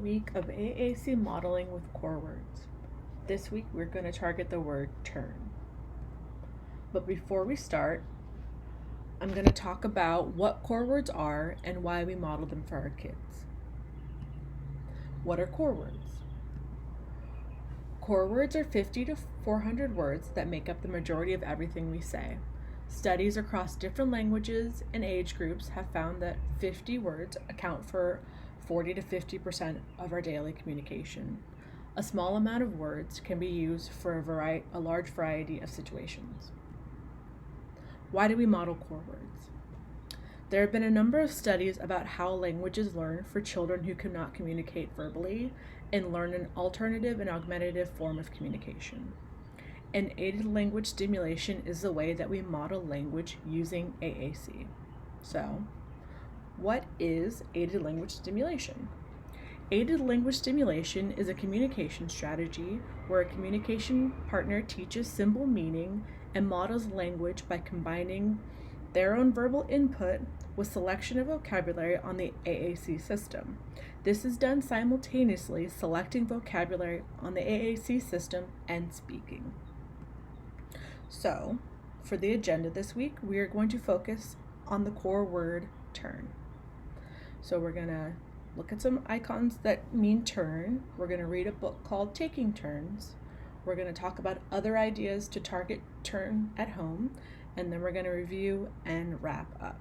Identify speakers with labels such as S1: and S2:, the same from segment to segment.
S1: Week of AAC modeling with core words. This week we're going to target the word turn. But before we start, I'm going to talk about what core words are and why we model them for our kids. What are core words? Core words are 50 to 400 words that make up the majority of everything we say. Studies across different languages and age groups have found that 50 words account for 40 to 50% of our daily communication. A small amount of words can be used for a large variety of situations. Why do we model core words? There have been a number of studies about how languages learn for children who cannot communicate verbally and learn an alternative and augmentative form of communication. And aided language stimulation is the way that we model language using AAC. So, what is aided language stimulation? Aided language stimulation is a communication strategy where a communication partner teaches symbol meaning and models language by combining their own verbal input with selection of vocabulary on the AAC system. This is done simultaneously selecting vocabulary on the AAC system and speaking. So, for the agenda this week, we are going to focus on the core word turn. So we're going to look at some icons that mean turn. We're going to read a book called Taking Turns. We're going to talk about other ideas to target turn at home, and then we're going to review and wrap up.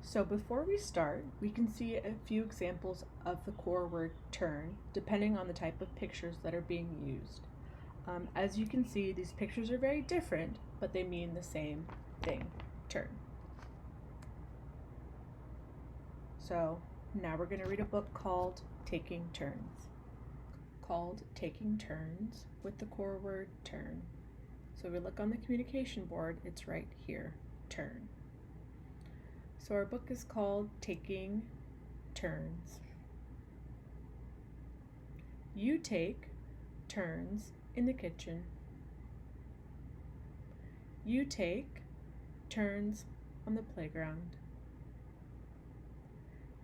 S1: So before we start, we can see a few examples of the core word turn, depending on the type of pictures that are being used. As you can see, these pictures are very different, but they mean the same thing, turn. So now we're going to read a book called Taking Turns. With the core word turn. So we look on the communication board, it's right here, turn. So our book is called Taking Turns. You take turns in the kitchen. You take turns on the playground.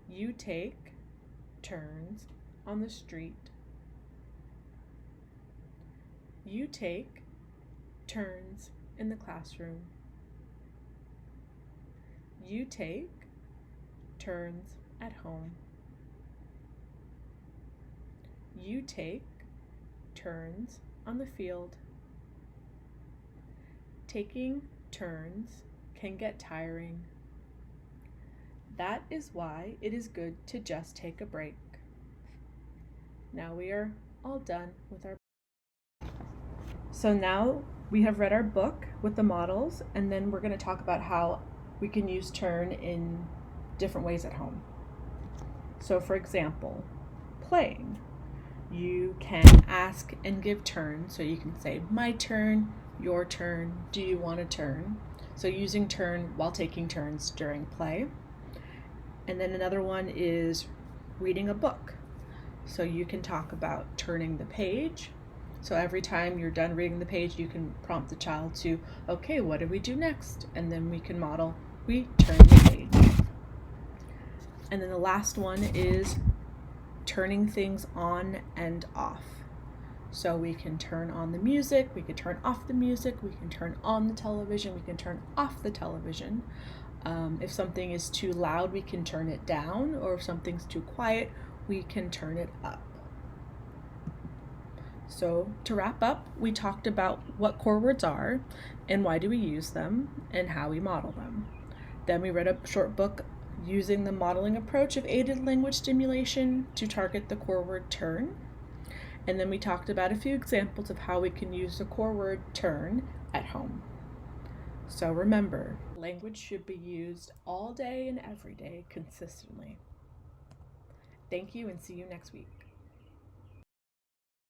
S1: You take turns on the street. You take turns in the classroom. You take turns at home. You take turns on the field. Taking turns can get tiring. That is why it is good to just take a break. Now we are all done with our. So now we have read our book with the models, and then we're going to talk about how we can use turn in different ways at home. So for example, playing. You can ask and give turns, so you can say, my turn, your turn, do you want a turn? So using turn while taking turns during play. And then another one is reading a book. So you can talk about turning the page. So every time you're done reading the page, you can prompt the child to, okay, what do we do next? And then we can model, we turn the page. And then the last one is turning things on and off. So we can turn on the music, we can turn off the music, we can turn on the television, we can turn off the television. If something is too loud, we can turn it down, or if something's too quiet, we can turn it up. So to wrap up, we talked about what core words are and why do we use them and how we model them. Then we read a short book using the modeling approach of aided language stimulation to target the core word turn. And then we talked about a few examples of how we can use the core word turn at home. So remember, language should be used all day and every day consistently. Thank you and see you next week.